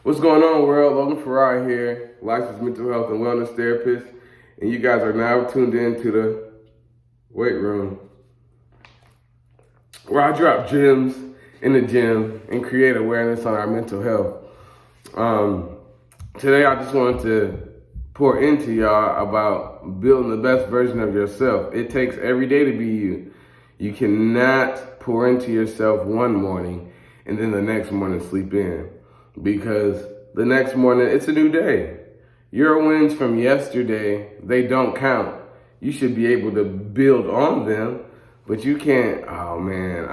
What's going on, world? Logan Farrar here, licensed mental health and wellness therapist, and you guys are now tuned in to the weight room, where I drop gems in the gym and create awareness on our mental health. Today, I just wanted to pour into y'all about building the best version of yourself. It takes every day to be you. You cannot pour into yourself one morning and then the next morning sleep in, because the next morning it's a new day. Your wins from yesterday, they don't count. You should be able to build on them, but you can't. Oh man,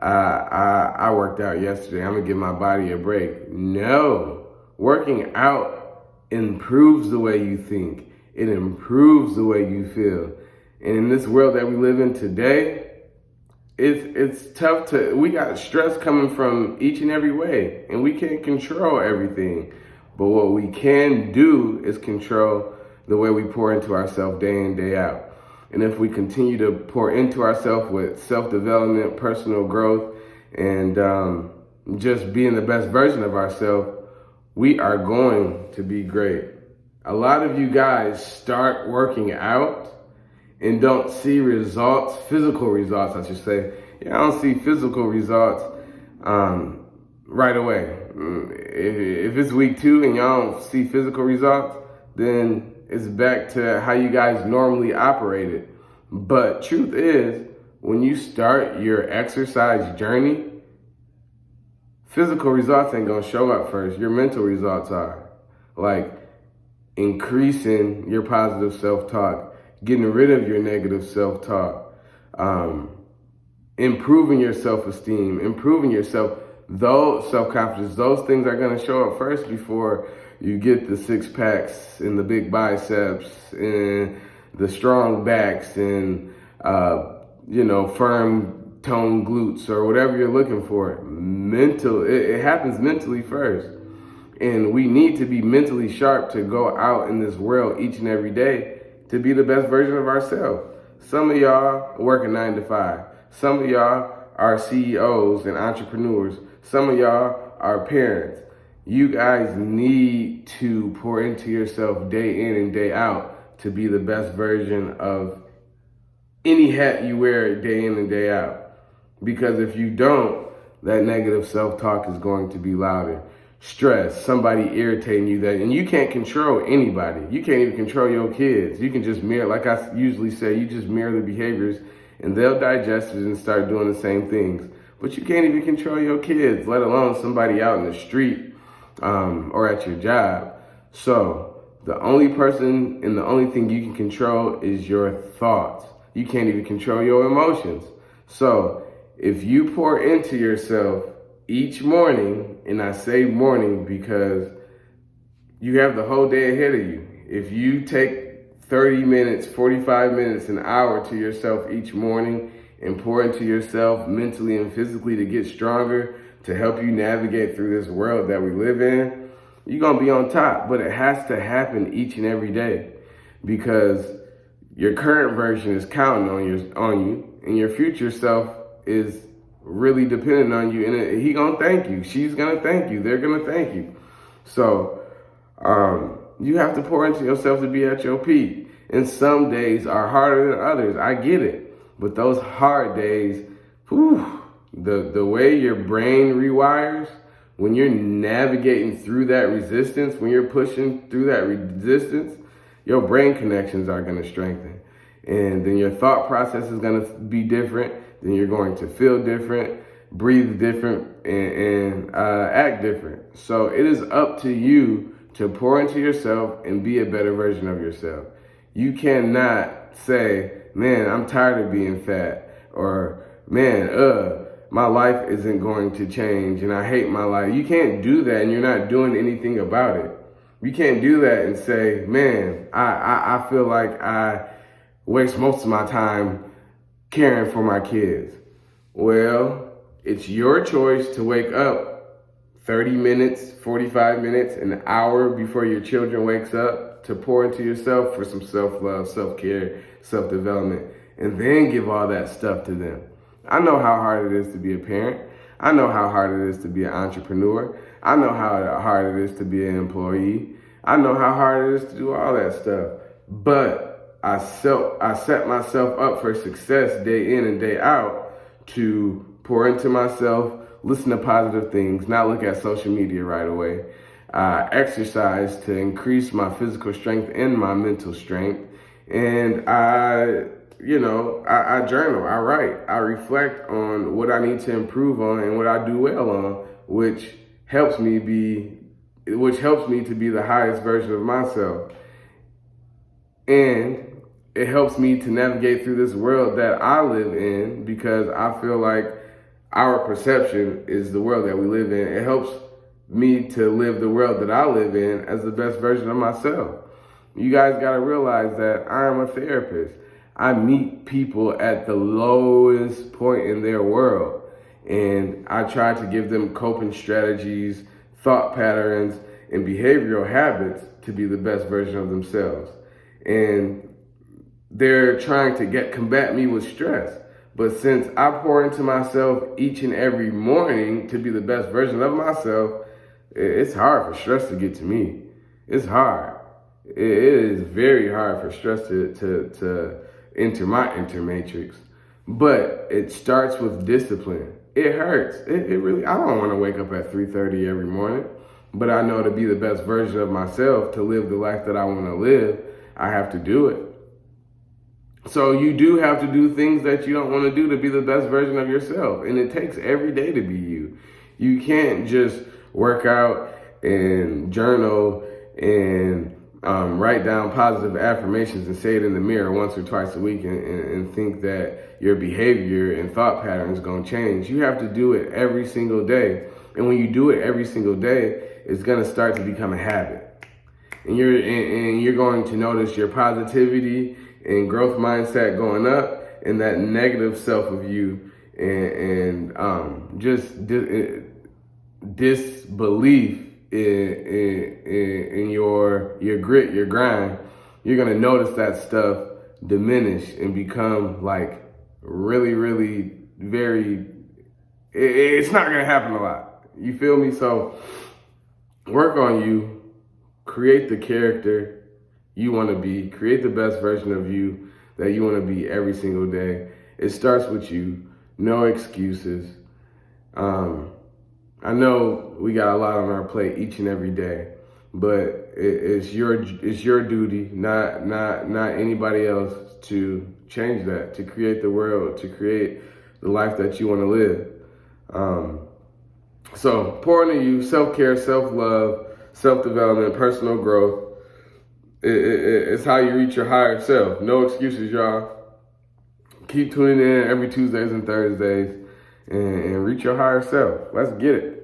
I worked out yesterday, I'm gonna give my body a break. No, working out improves the way you think. It improves the way you feel. And in this world that we live in today, it's tough we got stress coming from each and every way, and we can't control everything. But what we can do is control the way we pour into ourselves day in, day out. And if we continue to pour into ourselves with self-development, personal growth, and just being the best version of ourselves, we are going to be great. A lot of you guys start working out and don't see results, physical results, I should say. I don't see physical results right away. If it's week 2 and y'all don't see physical results, then it's back to how you guys normally operated. But truth is, when you start your exercise journey, physical results ain't gonna show up first. Your mental results are. Like increasing your positive self-talk, getting rid of your negative self-talk, improving your self-esteem, improving yourself, those self-confidence, those things are going to show up first before you get the 6-packs and the big biceps and the strong backs and, firm toned glutes or whatever you're looking for. It happens mentally first. And we need to be mentally sharp to go out in this world each and every day to be the best version of ourselves. Some of y'all work a 9 to 5. Some of y'all are CEOs and entrepreneurs. Some of y'all are parents. You guys need to pour into yourself day in and day out to be the best version of any hat you wear day in and day out. Because if you don't, that negative self-talk is going to be louder. Stress, somebody irritating you, and you can't control anybody. You can't even control your kids. You can just mirror, like I usually say, you just mirror the behaviors and they'll digest it and start doing the same things. But you can't even control your kids, let alone somebody out in the street or at your job. So the only person and the only thing you can control is your thoughts. You can't even control your emotions. So if you pour into yourself each morning, and I say morning because you have the whole day ahead of you. If you take 30 minutes, 45 minutes, an hour to yourself each morning and pour into yourself mentally and physically to get stronger, to help you navigate through this world that we live in, you're gonna be on top. But it has to happen each and every day, because your current version is counting on you, and your future self is really dependent on you, and he gonna thank you. She's gonna thank you. They're gonna thank you. So you have to pour into yourself to be at your peak. And some days are harder than others. I get it. But those hard days, the way your brain rewires, when you're navigating through that resistance, when you're pushing through that resistance, your brain connections are gonna strengthen. And then your thought process is gonna be different. Then you're going to feel different, breathe different, and act different. So it is up to you to pour into yourself and be a better version of yourself. You cannot say, man, I'm tired of being fat, or man, my life isn't going to change and I hate my life. You can't do that and you're not doing anything about it. You can't do that and say, man, I feel like I waste most of my time caring for my kids. Well, it's your choice to wake up 30 minutes, 45 minutes, an hour before your children wakes up to pour into yourself for some self-love, self-care, self-development, and then give all that stuff to them. I know how hard it is to be a parent. I know how hard it is to be an entrepreneur. I know how hard it is to be an employee. I know how hard it is to do all that stuff. But I set myself up for success day in and day out to pour into myself, listen to positive things, not look at social media right away. Exercise to increase my physical strength and my mental strength. And I journal, I write, I reflect on what I need to improve on and what I do well on, which helps me to be the highest version of myself. And it helps me to navigate through this world that I live in, because I feel like our perception is the world that we live in. It helps me to live the world that I live in as the best version of myself. You guys got to realize that I am a therapist. I meet people at the lowest point in their world, and I try to give them coping strategies, thought patterns, and behavioral habits to be the best version of themselves. And they're trying to combat me with stress. But since I pour into myself each and every morning to be the best version of myself, it's hard for stress to get to me. It's hard. It is very hard for stress to enter my matrix. But it starts with discipline. It hurts. It really, I don't want to wake up at 3:30 every morning. But I know to be the best version of myself, to live the life that I want to live, I have to do it. So you do have to do things that you don't want to do to be the best version of yourself. And it takes every day to be you. You can't just work out and journal and write down positive affirmations and say it in the mirror once or twice a week and think that your behavior and thought pattern is going to change. You have to do it every single day. And when you do it every single day, it's going to start to become a habit. And you're going to notice your positivity and growth mindset going up, and that negative self of you and just disbelief in your grit, your grind. You're going to notice that stuff diminish and become like really, really very, it's not going to happen a lot. You feel me? So work on you, create the character you want to be, create the best version of you that you want to be every single day. It starts with you. No excuses. I know we got a lot on our plate each and every day, but it's your duty, not anybody else, to change that, to create the world, to create the life that you want to live. So pour into you, self-care, self-love, self-development, personal growth. It's how you reach your higher self. No excuses, y'all. Keep tuning in every Tuesdays and Thursdays and reach your higher self. Let's get it.